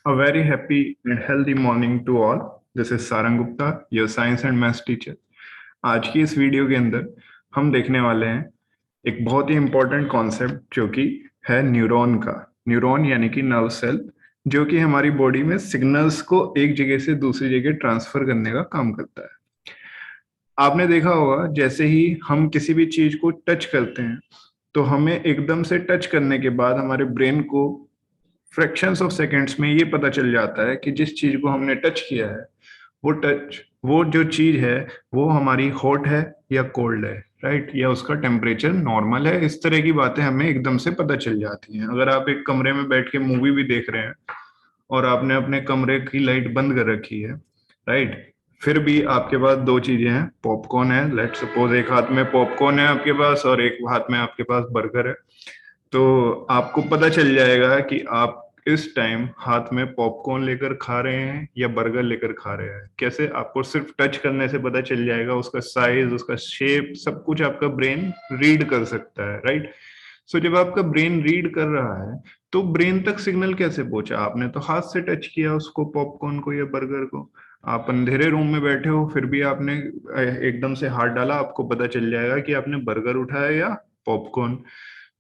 A very happy and healthy morning to all. This is Sarang Gupta, your science and maths teacher. आज की इस video के अंदर हम देखने वाले हैं एक बहुत ही इम्पोर्टेंट कॉन्सेप्ट जो कि है न्यूरॉन का। न्यूरॉन यानी कि नर्व सेल, जो कि हमारी बॉडी में सिग्नल्स को एक जगह से दूसरी जगह ट्रांसफर करने का काम करता है। आपने देखा होगा जैसे ही हम किसी भी चीज को टच करते हैं तो हमें एकदम से टच करने के बाद हमारे ब्रेन को फ्रैक्शंस ऑफ सेकेंड्स में ये पता चल जाता है कि जिस चीज को हमने टच किया है वो जो चीज है वो हमारी हॉट है या कोल्ड है, राइट, या उसका टेम्परेचर नॉर्मल है। इस तरह की बातें हमें एकदम से पता चल जाती हैं। अगर आप एक कमरे में बैठ के मूवी भी देख रहे हैं और आपने अपने कमरे की लाइट बंद कर रखी है, राइट, फिर भी आपके पास दो चीजें हैं, पॉपकॉर्न है, लेट सपोज एक हाथ में पॉपकॉर्न है आपके पास और एक हाथ में आपके पास बर्गर है, तो आपको पता चल जाएगा कि आप इस टाइम हाथ में पॉपकॉर्न लेकर खा रहे हैं या बर्गर लेकर खा रहे हैं। कैसे? आपको सिर्फ टच करने से पता चल जाएगा, उसका साइज, उसका शेप, सब कुछ आपका ब्रेन रीड कर सकता है, राइट। सो जब आपका ब्रेन रीड कर रहा है तो ब्रेन तक सिग्नल कैसे पहुंचा? आपने तो हाथ से टच किया उसको, पॉपकॉर्न को या बर्गर को। आप अंधेरे रूम में बैठे हो फिर भी आपने एकदम से हाथ डाला, आपको पता चल जाएगा कि आपने बर्गर उठाया या पॉपकॉर्न।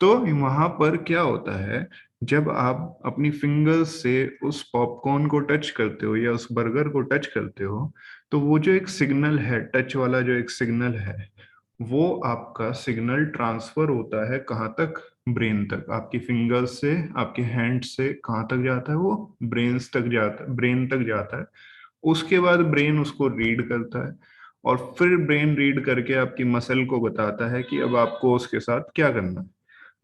तो वहां पर क्या होता है, जब आप अपनी फिंगर्स से उस पॉपकॉर्न को टच करते हो या उस बर्गर को टच करते हो तो वो जो एक सिग्नल है, टच वाला जो एक सिग्नल है, वो आपका सिग्नल ट्रांसफर होता है कहाँ तक? ब्रेन तक। आपकी फिंगर्स से, आपके हैंड से कहाँ तक जाता है? वो ब्रेन्स तक जाता है, ब्रेन तक जाता है। उसके बाद ब्रेन उसको रीड करता है और फिर ब्रेन रीड करके आपकी मसल को बताता है कि अब आपको उसके साथ क्या करना है।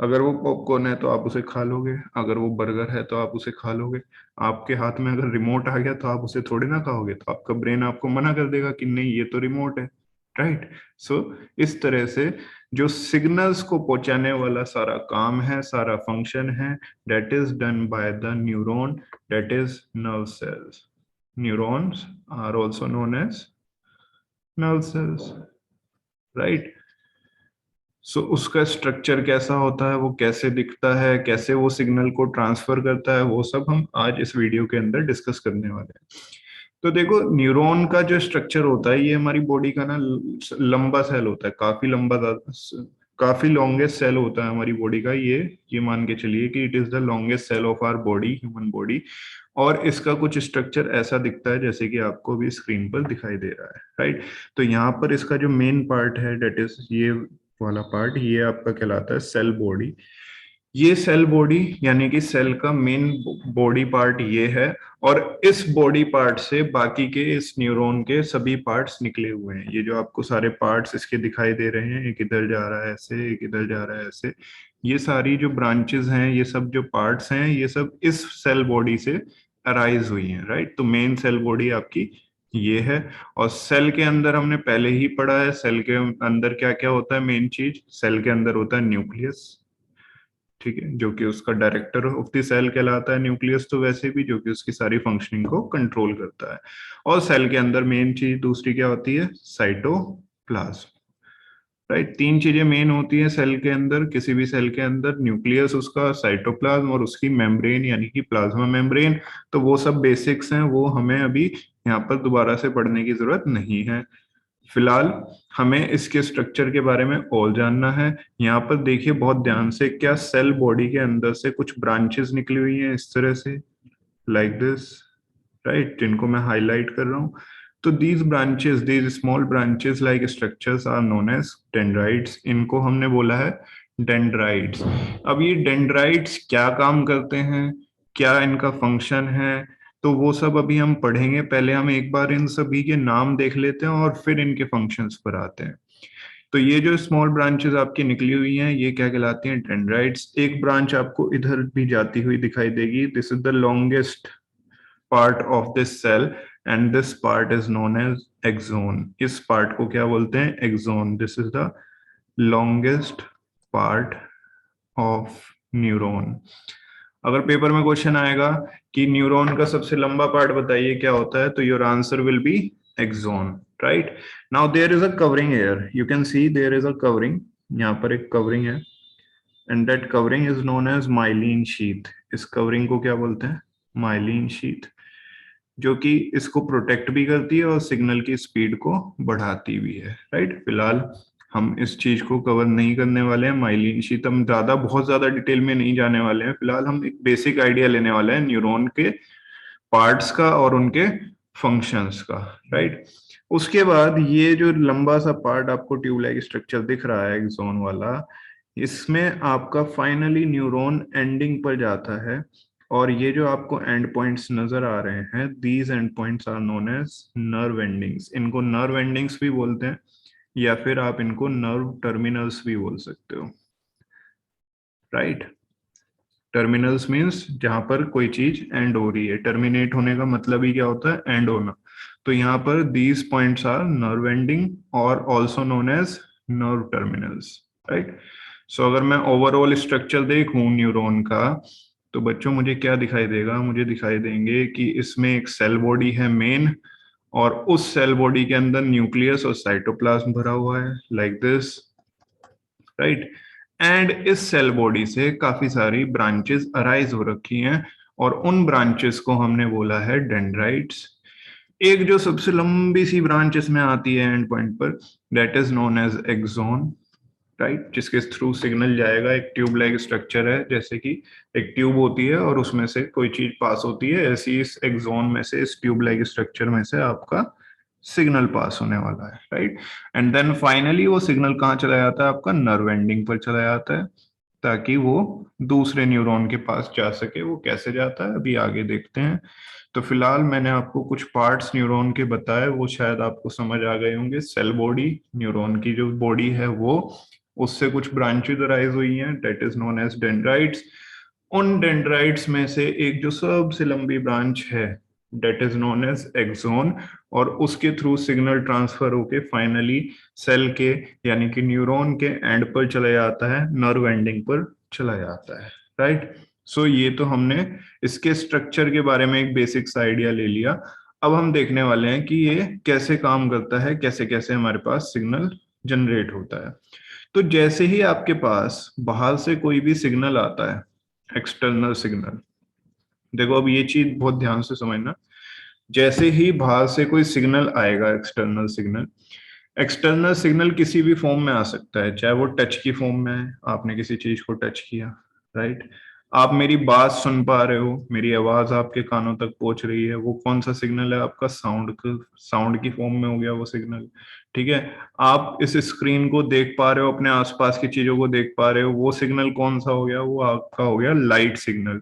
अगर वो पॉपकॉर्न है तो आप उसे खा लोगे, अगर वो बर्गर है तो आप उसे खा लोगे। आपके हाथ में अगर रिमोट आ गया तो आप उसे थोड़ी ना खाओगे, तो आपका ब्रेन आपको मना कर देगा कि नहीं, ये तो रिमोट है, राइट। सो इस तरह से जो सिग्नल्स को पहुंचाने वाला सारा काम है, सारा फंक्शन है, that is done by the neuron, that is nerve cells. Neurons are also known as nerve cells, right? सो उसका स्ट्रक्चर कैसा होता है, वो कैसे दिखता है, कैसे वो सिग्नल को ट्रांसफर करता है, वो सब हम आज इस वीडियो के अंदर डिस्कस करने वाले हैं। तो देखो, न्यूरॉन का जो स्ट्रक्चर होता है ये हमारी बॉडी का ना लंबा सेल होता है, काफी लंबा, काफी लॉन्गेस्ट सेल होता है हमारी बॉडी का। ये मान के चलिए कि it is the longest cell of our body, human body. और इसका कुछ स्ट्रक्चर ऐसा दिखता है जैसे कि आपको भी स्क्रीन पर दिखाई दे रहा है, राइट। तो यहाँ पर इसका जो मेन पार्ट है, डेट इज ये वाला पार्ट, ये आपका कहलाता है सेल बॉडी। ये सेल बॉडी यानी कि सेल का मेन बॉडी पार्ट ये है। और इस बॉडी पार्ट से बाकी के इस न्यूरॉन के सभी पार्ट्स निकले हुए हैं। ये जो आपको सारे पार्ट्स इसके दिखाई दे रहे हैं, एक इधर जा रहा है ऐसे, एक इधर जा रहा है ऐसे, ये सारी जो ब्रांचेस हैं, ये सब जो पार्ट्स हैं, ये सब इस सेल बॉडी से अराइज हुई हैं, राइट। तो मेन सेल बॉडी आपकी ये है। और सेल के अंदर हमने पहले ही पढ़ा है, सेल के अंदर क्या क्या होता है। मेन चीज, सेल के अंदर होता है न्यूक्लियस, ठीक है, जो कि उसका डायरेक्टर ऑफ द सेल कहलाता है। न्यूक्लियस तो वैसे भी जो कि उसकी सारी फंक्शनिंग को कंट्रोल करता है। और सेल के अंदर मेन चीज दूसरी क्या होती है? Cytoplasm, right. तीन चीजें मेन होती हैं सेल के अंदर, किसी भी सेल के अंदर, न्यूक्लियस, उसका साइटोप्लाज्म और उसकी मेम्ब्रेन यानी कि प्लाज्मा मेम्ब्रेन। तो वो सब बेसिक्स हैं, वो हमें अभी यहाँ पर दोबारा से पढ़ने की जरूरत नहीं है। फिलहाल हमें इसके स्ट्रक्चर के बारे में और जानना है। यहाँ पर देखिए बहुत ध्यान से, क्या सेल बॉडी के अंदर से कुछ ब्रांचेस निकली हुई हैं इस तरह से, लाइक दिस, राइट, जिनको मैं हाईलाइट कर रहा हूँ। तो these small branches like structures are known as dendrites. इनको हमने बोला है डेंड्राइट्स। अब ये डेंड्राइट्स क्या काम करते हैं, क्या इनका फंक्शन है, तो वो सब अभी हम पढ़ेंगे। पहले हम एक बार इन सभी के नाम देख लेते हैं और फिर इनके फंक्शंस पर आते हैं। तो ये जो स्मॉल ब्रांचेस आपकी निकली हुई हैं ये क्या कहलाती हैं? डेंड्राइट्स। एक ब्रांच आपको इधर भी जाती हुई दिखाई देगी, this is the longest part of this cell and this part is known as axon. इस पार्ट को क्या बोलते हैं? Axon. This is the longest part of neuron. अगर पेपर में क्वेश्चन आएगा कि न्यूरॉन का सबसे लंबा पार्ट बताइए क्या होता है, तो your answer will be axon, right. Now there is a covering here, you can see there is a covering, यहाँ पर एक कवरिंग है and that covering is known as myelin sheath. इस कवरिंग को क्या बोलते हैं? माइलिन शीथ, जो कि इसको प्रोटेक्ट भी करती है और सिग्नल की स्पीड को बढ़ाती भी है, राइट। फिलहाल हम इस चीज को कवर नहीं करने वाले हैं, माइलिन शीथ हम बहुत ज्यादा डिटेल में नहीं जाने वाले हैं। फिलहाल हम एक बेसिक आइडिया लेने वाले हैं न्यूरॉन के पार्ट्स का और उनके फंक्शंस का, राइट। उसके बाद ये जो लंबा सा पार्ट आपको ट्यूब लाइक स्ट्रक्चर दिख रहा है एक्सोन वाला, इसमें आपका फाइनली न्यूरॉन एंडिंग पर जाता है। और ये जो आपको एंड पॉइंट्स नजर आ रहे हैं, these end points are known as nerve endings. इनको नर्व एंडिंग्स भी बोलते हैं, या फिर आप इनको नर्व टर्मिनल्स भी बोल सकते हो, राइट। टर्मिनल्स मीन्स जहां पर कोई चीज एंड हो रही है, टर्मिनेट होने का मतलब ही क्या होता है, एंड होना। तो यहाँ पर these points are nerve ending और also known as nerve terminals, right. So अगर मैं ओवरऑल स्ट्रक्चर देखूं न्यूरॉन का, तो बच्चों मुझे क्या दिखाई देगा, मुझे दिखाई देंगे कि इसमें एक सेल बॉडी है मेन, और उस सेल बॉडी के अंदर न्यूक्लियस और साइटोप्लाज्म भरा हुआ है, लाइक दिस, राइट। एंड इस सेल बॉडी से काफी सारी ब्रांचेस अराइज हो रखी हैं, और उन ब्रांचेस को हमने बोला है डेंड्राइट्स। एक जो सबसे लंबी सी ब्रांच इसमें आती है एंड पॉइंट पर, that is known as axon, right, जिसके थ्रू सिग्नल जाएगा। एक ट्यूब लाइक स्ट्रक्चर है, जैसे कि एक ट्यूब होती है और उसमें से कोई चीज पास होती है, ऐसी इस एक्सोन में से, इस ट्यूब लाइक स्ट्रक्चर में से आपका सिग्नल पास होने वाला है, राइट। एंड देन फाइनली वो सिग्नल कहाँ चला जाता है, आपका नर्व एंडिंग पर चला जाता है, ताकि वो दूसरे न्यूरॉन के पास जा सके। वो कैसे जाता है अभी आगे देखते हैं। तो फिलहाल मैंने आपको कुछ पार्ट्स न्यूरॉन के बताए, वो शायद आपको समझ आ गए होंगे। सेल बॉडी, न्यूरॉन की जो बॉडी है वो, उससे कुछ ब्रांचेज अराइज हुई हैं, that is known as dendrites. उन डेंड्राइट्स में से एक जो सबसे लंबी ब्रांच है, that is known as axon, और उसके थ्रू सिग्नल ट्रांसफर होके फाइनली सेल के, यानी कि न्यूरॉन के एंड पर चला जाता है, नर्व एंडिंग पर चला जाता है, राइट। सो ये तो हमने इसके स्ट्रक्चर के बारे में एक बेसिक सा आइडिया ले लिया। अब हम देखने वाले हैं कि ये कैसे काम करता है, कैसे कैसे हमारे पास सिग्नल जनरेट होता है। तो जैसे ही आपके पास बाहर से कोई भी सिग्नल आता है, एक्सटर्नल सिग्नल, देखो अब ये चीज बहुत ध्यान से समझना। जैसे ही बाहर से कोई सिग्नल आएगा, एक्सटर्नल सिग्नल, एक्सटर्नल सिग्नल किसी भी फॉर्म में आ सकता है, चाहे वो टच की फॉर्म में है, आपने किसी चीज को टच किया, राइट। आप मेरी बात सुन पा रहे हो, मेरी आवाज आपके कानों तक पहुंच रही है, वो कौन सा सिग्नल है, आपका साउंड की फॉर्म में हो गया वो सिग्नल, ठीक है। आप इस स्क्रीन को देख पा रहे हो, अपने आसपास की चीजों को देख पा रहे हो, वो सिग्नल कौन सा हो गया, वो आपका हो गया लाइट सिग्नल।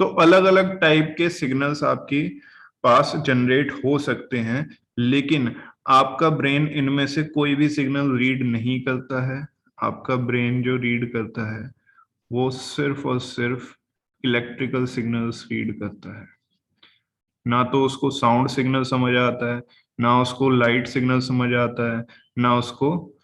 तो अलग अलग टाइप के सिग्नल्स आपकी पास जनरेट हो सकते हैं, लेकिन आपका ब्रेन इनमें से कोई भी सिग्नल रीड नहीं करता है। आपका ब्रेन जो रीड करता है, वो सिर्फ और सिर्फ इलेक्ट्रिकल सिग्नल्स रीड करता है। ना तो उसको साउंड सिग्नल समझ आता है, ना उसको लाइट सिग्नल समझ आता है, ना उसको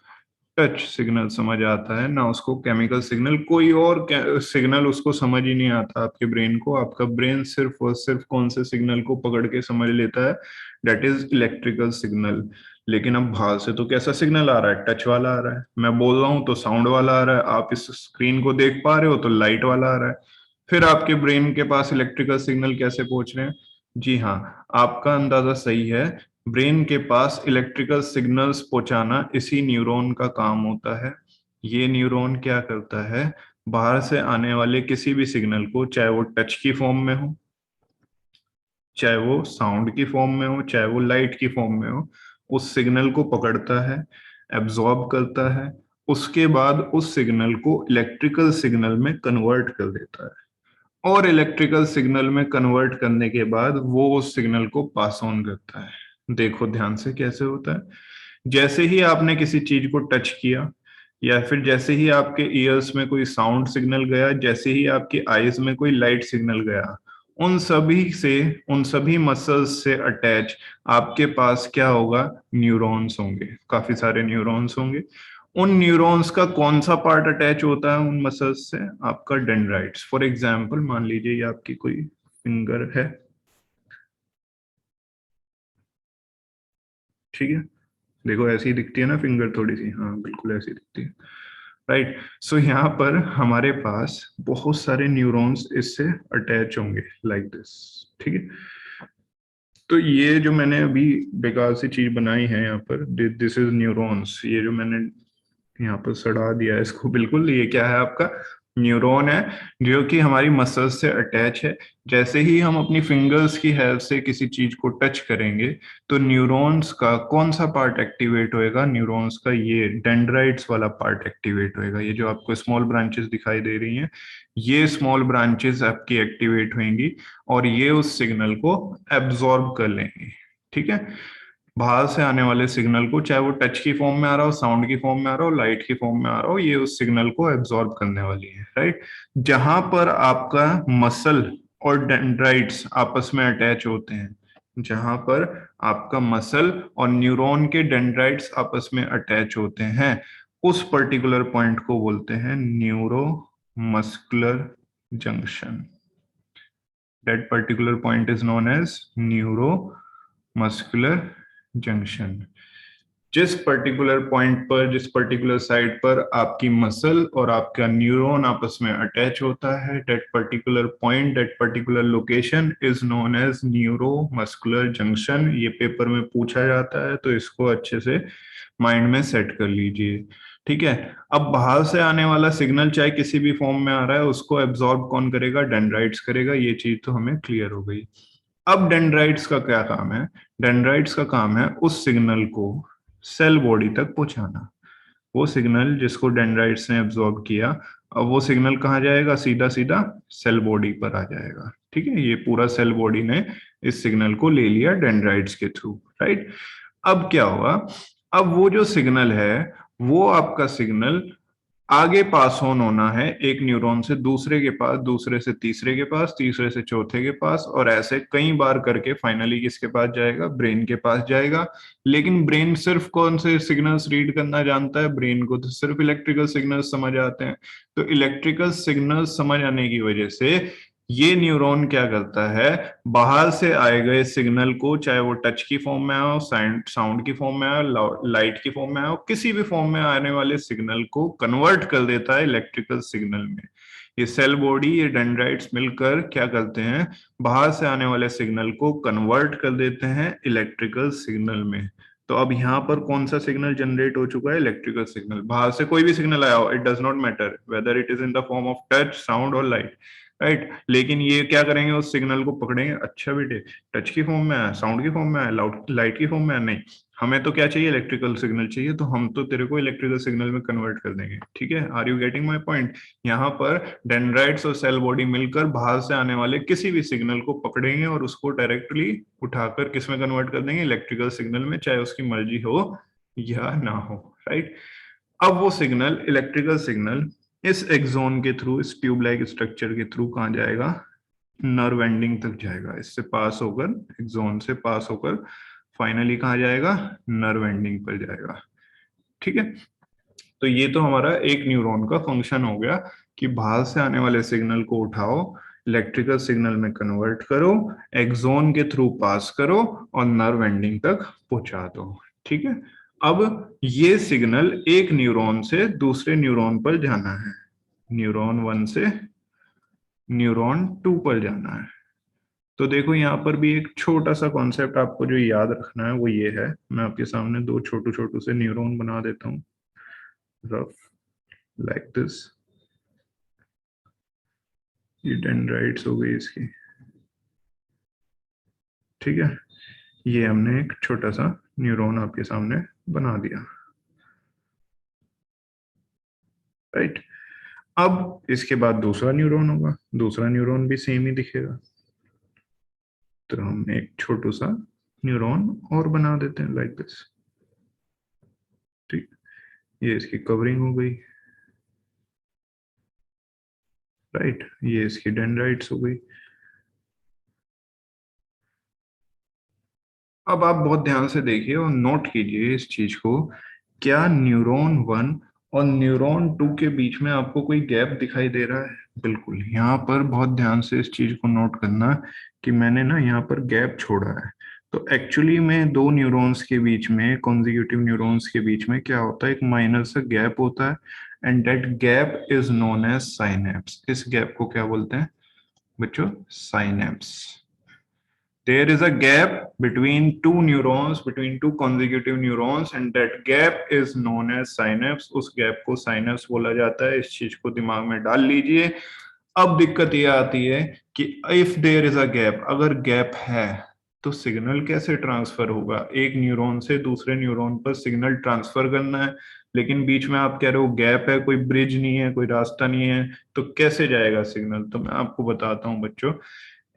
टच सिग्नल समझ आता है, ना उसको केमिकल सिग्नल, कोई और सिग्नल उसको समझ ही नहीं आता आपके ब्रेन को। आपका ब्रेन सिर्फ और सिर्फ कौन से सिग्नल को पकड़ के समझ लेता है, डेट इज इलेक्ट्रिकल सिग्नल। लेकिन अब बाहर से तो कैसा सिग्नल आ रहा है, टच वाला आ रहा है, मैं बोल रहा हूं तो साउंड वाला आ रहा है, आप इस स्क्रीन को देख पा रहे हो तो लाइट वाला आ रहा है। फिर आपके ब्रेन के पास इलेक्ट्रिकल सिग्नल कैसे पहुंच रहे हैं? जी हाँ, आपका अंदाजा सही है। ब्रेन के पास इलेक्ट्रिकल सिग्नल्स पहुंचाना इसी न्यूरॉन का काम होता है। ये न्यूरॉन क्या करता है, बाहर से आने वाले किसी भी सिग्नल को, चाहे वो टच की फॉर्म में हो, चाहे वो साउंड की फॉर्म में हो, चाहे वो लाइट की फॉर्म में हो, उस सिग्नल को पकड़ता है, एब्जॉर्ब करता है, उसके बाद उस सिग्नल को इलेक्ट्रिकल सिग्नल में कन्वर्ट कर देता है, और इलेक्ट्रिकल सिग्नल में कन्वर्ट करने के बाद वो उस सिग्नल को पास ऑन करता है। देखो ध्यान से कैसे होता है। जैसे ही आपने किसी चीज को टच किया, या फिर जैसे ही आपके ईयर्स में कोई साउंड सिग्नल गया, जैसे ही आपकी आईज में कोई लाइट सिग्नल गया, उन सभी से, उन सभी मसल्स से अटैच आपके पास क्या होगा, न्यूरॉन्स होंगे, काफी सारे न्यूरॉन्स होंगे। उन न्यूरॉन्स का कौन सा पार्ट अटैच होता है उन मसल्स से, आपका डेंड्राइट्स। फॉर एग्जांपल मान लीजिए ये आपकी कोई फिंगर है, ठीक है। देखो ऐसी दिखती है ना फिंगर, थोड़ी सी, हाँ बिल्कुल ऐसी दिखती है। राइट। सो यहाँ पर हमारे पास बहुत सारे न्यूरॉन्स इससे अटैच होंगे लाइक दिस। ठीक है। तो ये जो मैंने अभी बेकार सी चीज बनाई है यहाँ पर, दिस इज न्यूरॉन्स, ये जो मैंने यहाँ पर सड़ा दिया है इसको बिल्कुल, ये क्या है आपका न्यूरॉन है, जो कि हमारी मसल्स से अटैच है। जैसे ही हम अपनी फिंगर्स की हेल्प से किसी चीज को टच करेंगे तो न्यूरॉन्स का कौन सा पार्ट एक्टिवेट होएगा, न्यूरॉन्स का ये डेंड्राइट्स वाला पार्ट एक्टिवेट होएगा। ये जो आपको स्मॉल ब्रांचेस दिखाई दे रही हैं, ये स्मॉल ब्रांचेस आपकी एक्टिवेट होंगी और ये उस सिग्नल को एब्जॉर्ब कर लेंगी। ठीक है। बाहर से आने वाले सिग्नल को, चाहे वो टच की फॉर्म में आ रहा हो, साउंड की फॉर्म में आ रहा हो, लाइट की फॉर्म में आ रहा हो, ये उस सिग्नल को एब्जॉर्ब करने वाली है। राइट। जहां पर आपका मसल और डेंड्राइट्स आपस में अटैच होते हैं, जहां पर आपका मसल और न्यूरॉन के डेंड्राइट्स आपस में अटैच होते हैं, उस पर्टिकुलर पॉइंट को बोलते हैं neuro muscular junction. That particular point is known as neuromuscular junction। जिस पर्टिकुलर पॉइंट पर, जिस पर्टिकुलर साइड पर आपकी मसल और आपका न्यूरॉन आपस में अटैच होता है, that particular point, that particular location is known as neuromuscular junction. ये पेपर में पूछा जाता है, तो इसको अच्छे से माइंड में सेट कर लीजिए। ठीक है। अब बाहर से आने वाला सिग्नल चाहे किसी भी फॉर्म में आ रहा है, उसको एब्जॉर्ब कौन करेगा, डेंड्राइट्स करेगा। ये चीज तो हमें क्लियर हो गई। अब डेंड्राइट्स का क्या काम है, डेंड्राइट्स का काम है उस सिग्नल को सेल बॉडी तक पहुंचाना। वो सिग्नल जिसको डेंड्राइट्स ने एब्जॉर्ब किया, अब वो सिग्नल कहाँ जाएगा, सीधा सीधा सेल बॉडी पर आ जाएगा। ठीक है। ये पूरा सेल बॉडी ने इस सिग्नल को ले लिया डेंड्राइट्स के थ्रू। राइट। अब क्या हुआ, अब वो जो सिग्नल है, वो आपका सिग्नल आगे पास ऑन होना है एक न्यूरॉन से दूसरे के पास, दूसरे से तीसरे के पास, तीसरे से चौथे के पास, और ऐसे कई बार करके फाइनली किसके पास जाएगा, ब्रेन के पास जाएगा। लेकिन ब्रेन सिर्फ कौन से सिग्नल्स रीड करना जानता है, ब्रेन को तो सिर्फ इलेक्ट्रिकल सिग्नल्स समझ आते हैं। तो इलेक्ट्रिकल सिग्नल्स समझ आने की वजह से ये न्यूरॉन क्या करता है, बाहर से आए गए सिग्नल को, चाहे वो टच की फॉर्म में आओ, साउंड की फॉर्म में आओ, लाइट की फॉर्म में आओ, किसी भी फॉर्म में आने वाले सिग्नल को कन्वर्ट कर देता है इलेक्ट्रिकल सिग्नल में। ये सेल बॉडी, ये डेंड्राइट्स मिलकर क्या करते हैं, बाहर से आने वाले सिग्नल को कन्वर्ट कर देते हैं इलेक्ट्रिकल सिग्नल में। तो अब यहाँ पर कौन सा सिग्नल जनरेट हो चुका है, इलेक्ट्रिकल सिग्नल। बाहर से कोई भी सिग्नल आया हो, it does not matter whether it is in the form of touch, sound और लाइट। राइट। लेकिन ये क्या करेंगे, उस सिग्नल को पकड़ेंगे, अच्छा बेटे टच की फॉर्म में आया, साउंड की फॉर्म में आया, लाइट की फॉर्म में आया, नहीं हमें तो क्या चाहिए, इलेक्ट्रिकल सिग्नल चाहिए, तो हम तो तेरे को इलेक्ट्रिकल सिग्नल में कन्वर्ट कर देंगे। ठीक है। Are you getting my point. यहाँ पर डेंड्राइट्स और सेल बॉडी मिलकर बाहर से आने वाले किसी भी सिग्नल को पकड़ेंगे और उसको डायरेक्टली उठाकर किस में कन्वर्ट कर देंगे, इलेक्ट्रिकल सिग्नल में, चाहे उसकी मर्जी हो या ना हो। राइट। अब वो सिग्नल, इलेक्ट्रिकल सिग्नल, इस एक्सोन के थ्रू, इस ट्यूब लाइक स्ट्रक्चर के थ्रू कहाँ जाएगा, नर्व एंडिंग तक जाएगा। इससे पास होकर, एक्सोन से पास होकर फाइनली कहाँ जाएगा, नर्व एंडिंग पर जाएगा। ठीक है। तो ये तो हमारा एक न्यूरॉन का फंक्शन हो गया कि बाहर से आने वाले सिग्नल को उठाओ, इलेक्ट्रिकल सिग्नल में कन्वर्ट करो, एक्सोन के थ्रू पास करो और नर्व एंडिंग तक पहुंचा दो। ठीक है। अब ये सिग्नल एक न्यूरॉन से दूसरे न्यूरॉन पर जाना है, न्यूरॉन 1 से न्यूरॉन 2 पर जाना है। तो देखो यहाँ पर भी एक छोटा सा कॉन्सेप्ट आपको जो याद रखना है वो ये है, मैं आपके सामने दो छोटू छोटू से न्यूरॉन बना देता हूँ, रफ लाइक दिस। ये डेंड्राइट्स हो गई इसकी। ठीक है। ये हमने एक छोटा सा न्यूरॉन आपके सामने बना दिया। राइट। अब इसके बाद दूसरा न्यूरॉन होगा, दूसरा न्यूरॉन भी सेम ही दिखेगा। तो हम एक छोटू सा न्यूरॉन और बना देते हैं लाइक दिस। ठीक। ये इसकी कवरिंग हो गई। राइट। ये इसकी डेंड्राइट्स हो गई। अब आप बहुत ध्यान से देखिए और नोट कीजिए इस चीज को, क्या न्यूरॉन 1 और न्यूरॉन 2 के बीच में आपको कोई गैप दिखाई दे रहा है, बिल्कुल। यहाँ पर बहुत ध्यान से इस चीज को नोट करना कि मैंने ना यहाँ पर गैप छोड़ा है। तो एक्चुअली में दो न्यूरॉन्स के बीच में, कॉन्जिक्यूटिव न्यूरॉन्स के बीच में क्या होता है, एक माइनर सा गैप होता है। And that gap is known as synapse. इस गैप को क्या बोलते हैं बच्चों? Synapse. There is a gap between two neurons, between two consecutive neurons, and that gap is known as synapse. उस गैप को साइनेप्स बोला जाता है। इस चीज को दिमाग में डाल लीजिए। अब दिक्कत ये आती है कि if there is a gap, अगर गैप है तो सिग्नल कैसे ट्रांसफर होगा? एक न्यूरॉन से दूसरे न्यूरॉन पर सिग्नल ट्रांसफर करना है, लेकिन बीच में आप कह रहे हो गैप है, कोई ब्रिज नहीं है, कोई रास्ता नहीं है, तो कैसे जाएगा सिग्नल? तो मैं आपको बताता हूं बच्चों।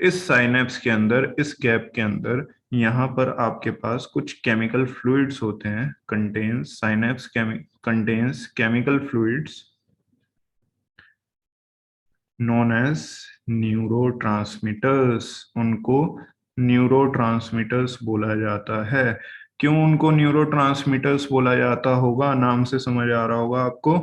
इस साइनेप्स के अंदर, इस गैप के अंदर, यहाँ पर आपके पास कुछ केमिकल फ्लूइड्स होते हैं। Contains synapse contains chemical fluids known as neurotransmitters. उनको न्यूरोट्रांसमीटर्स बोला जाता है। क्यों उनको न्यूरोट्रांसमीटर्स बोला जाता होगा? नाम से समझ आ रहा होगा आपको।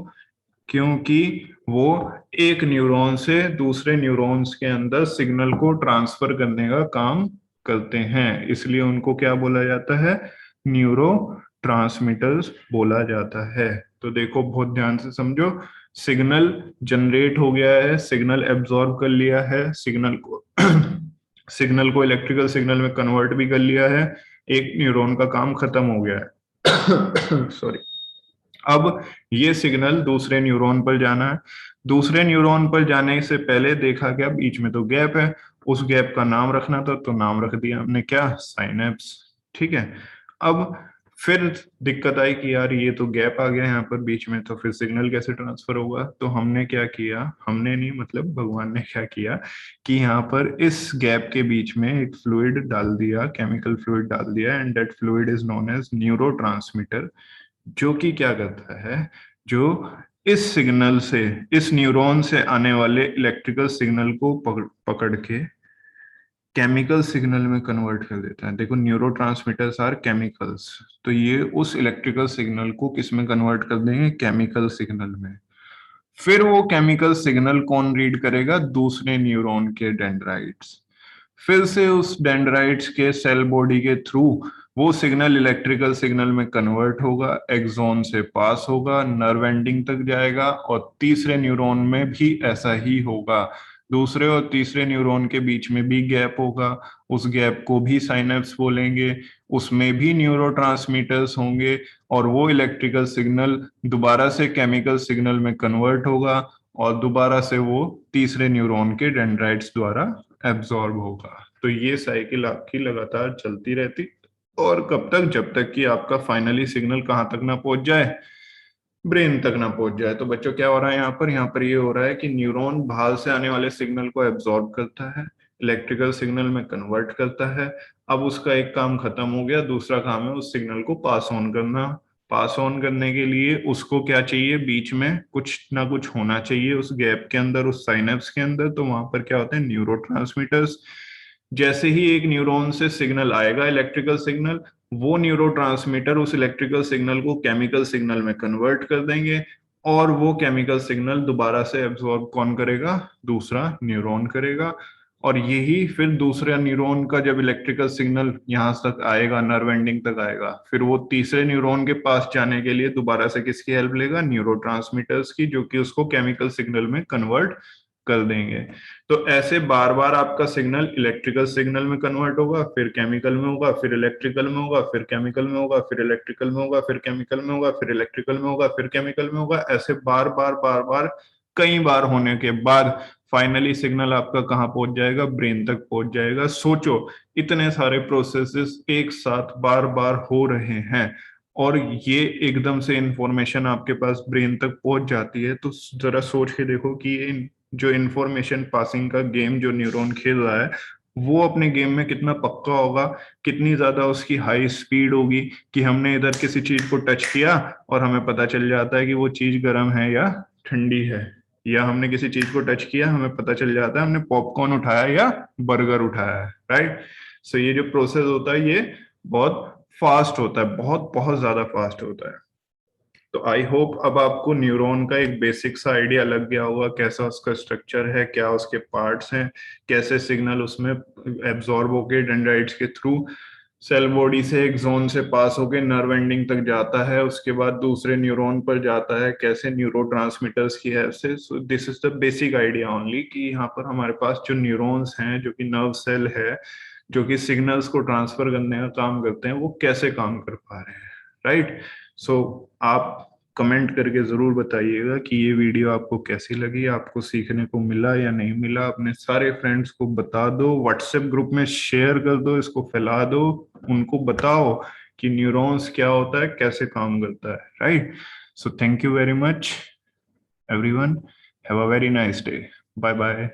क्योंकि वो एक न्यूरॉन से दूसरे न्यूरॉन्स के अंदर सिग्नल को ट्रांसफर करने का काम करते हैं, इसलिए उनको क्या बोला जाता है? न्यूरो ट्रांसमीटर्स बोला जाता है। तो देखो, बहुत ध्यान से समझो। सिग्नल जनरेट हो गया है, सिग्नल एब्जॉर्ब कर लिया है, सिग्नल को सिग्नल को इलेक्ट्रिकल सिग्नल में कन्वर्ट भी कर लिया है। एक न्यूरॉन का काम खत्म हो गया है। सॉरी। अब ये सिग्नल दूसरे न्यूरॉन पर जाना है। दूसरे न्यूरॉन पर जाने से पहले देखा गया बीच में तो गैप है, उस गैप का नाम रखना था, तो नाम रख दिया हमने क्या? साइनेप्स। ठीक है। अब फिर दिक्कत आई कि यार ये तो गैप आ गया यहाँ पर बीच में, तो फिर सिग्नल कैसे ट्रांसफर होगा? तो हमने क्या किया, हमने नहीं मतलब भगवान ने क्या किया कि यहाँ पर इस गैप के बीच में एक फ्लूइड डाल दिया, केमिकल फ्लूइड डाल दिया, and that fluid is known as neurotransmitter. जो कि क्या करता है, जो इस सिग्नल से, इस न्यूरॉन से आने वाले इलेक्ट्रिकल सिग्नल को पकड़ के केमिकल सिग्नल में कन्वर्ट कर देता है। देखो, न्यूरोट्रांसमीटर्स आर केमिकल्स, तो ये उस इलेक्ट्रिकल सिग्नल को किस में कन्वर्ट कर देंगे? केमिकल सिग्नल में। फिर वो केमिकल सिग्नल कौन रीड करेगा? दूसरे न्यूरॉन के डेंड्राइट्स। फिर से उस डेंड्राइट्स के सेल बॉडी के थ्रू वो सिग्नल इलेक्ट्रिकल सिग्नल में कन्वर्ट होगा, एक्सॉन से पास होगा, नर्व एंडिंग तक जाएगा, और तीसरे न्यूरॉन में भी ऐसा ही होगा। दूसरे और तीसरे न्यूरॉन के बीच में भी गैप होगा, उस गैप को भी साइनेप्स बोलेंगे, उसमें भी न्यूरोट्रांसमीटर्स होंगे, और वो इलेक्ट्रिकल सिग्नल दोबारा से केमिकल सिग्नल में कन्वर्ट होगा, और दोबारा से वो तीसरे न्यूरॉन के डेंड्राइट्स द्वारा एब्जॉर्ब होगा। तो ये साइकिल आपकी लगातार चलती रहती, और कब तक? जब तक कि आपका फाइनली सिग्नल कहाँ तक ना पहुंच जाए? ब्रेन तक ना पहुंच जाए। तो बच्चों क्या हो रहा है यहाँ पर? यहाँ पर ये हो रहा है कि न्यूरॉन बाहर से आने वाले सिग्नल को एब्जॉर्ब करता है, इलेक्ट्रिकल सिग्नल में कन्वर्ट करता है। अब उसका एक काम खत्म हो गया, दूसरा काम है उस सिग्नल को पास ऑन करना। पास ऑन करने के लिए उसको क्या चाहिए? बीच में कुछ ना कुछ होना चाहिए उस गैप के अंदर, उस साइनेप्स के अंदर। तो वहां पर क्या होते हैं? न्यूरोट्रांसमीटर्स। जैसे ही एक न्यूरॉन से सिग्नल आएगा, इलेक्ट्रिकल सिग्नल, वो न्यूरोट्रांसमीटर उस इलेक्ट्रिकल सिग्नल को केमिकल सिग्नल में कन्वर्ट कर देंगे, और वो केमिकल सिग्नल दोबारा से एब्जॉर्ब कौन करेगा? दूसरा न्यूरॉन करेगा। और यही फिर दूसरे न्यूरॉन का जब इलेक्ट्रिकल सिग्नल यहाँ तक आएगा, नर्व एंडिंग तक आएगा, फिर वो तीसरे न्यूरॉन के पास जाने के लिए दोबारा से किसकी हेल्प लेगा? न्यूरोट्रांसमीटर्स की, जो कि उसको केमिकल सिग्नल में कन्वर्ट कर देंगे। तो ऐसे बार बार आपका सिग्नल इलेक्ट्रिकल सिग्नल में कन्वर्ट होगा, फिर केमिकल में होगा, फिर इलेक्ट्रिकल में होगा, फिर केमिकल में होगा, फिर इलेक्ट्रिकल में होगा, फिर केमिकल में होगा, फिर इलेक्ट्रिकल में होगा, फिर केमिकल में होगा। ऐसे बार बार बार बार कई बार होने के बाद फाइनली सिग्नल आपका कहाँ पहुंच जाएगा? ब्रेन तक पहुंच जाएगा। सोचो, इतने सारे प्रोसेसेस एक साथ बार बार हो रहे हैं, और ये एकदम से इंफॉर्मेशन आपके पास ब्रेन तक पहुंच जाती है। तो जरा सोच के देखो कि ये जो इंफॉर्मेशन पासिंग का गेम जो न्यूरॉन खेल रहा है, वो अपने गेम में कितना पक्का होगा, कितनी ज्यादा उसकी हाई स्पीड होगी कि हमने इधर किसी चीज को टच किया और हमें पता चल जाता है कि वो चीज गर्म है या ठंडी है, या हमने किसी चीज को टच किया, हमें पता चल जाता है हमने पॉपकॉर्न उठाया या बर्गर उठाया है। राइट। सो ये जो प्रोसेस होता है, ये बहुत फास्ट होता है, बहुत बहुत ज्यादा फास्ट होता है। तो आई होप अब आपको न्यूरॉन का एक बेसिक सा आइडिया लग गया होगा, कैसा उसका स्ट्रक्चर है, क्या उसके पार्ट्स हैं, कैसे सिग्नल उसमें एब्जॉर्ब होके डेंड्राइट्स के थ्रू सेल बॉडी से एक जोन से पास होके नर्व एंडिंग तक जाता है, उसके बाद दूसरे न्यूरॉन पर जाता है, कैसे न्यूरोट्रांसमीटर्स की हेल्प से। So this is the basic idea only कि यहाँ पर हमारे पास जो न्यूरॉन्स हैं, जो कि नर्व सेल है, जो कि सिग्नल्स को ट्रांसफर करने का काम करते हैं, वो कैसे काम कर पा रहे हैं, राइट। सो आप कमेंट करके जरूर बताइएगा कि ये वीडियो आपको कैसी लगी, आपको सीखने को मिला या नहीं मिला। अपने सारे फ्रेंड्स को बता दो, व्हाट्सएप ग्रुप में शेयर कर दो, इसको फैला दो, उनको बताओ कि न्यूरॉन्स क्या होता है, कैसे काम करता है, right. So thank you very much everyone, have a very nice day, bye bye.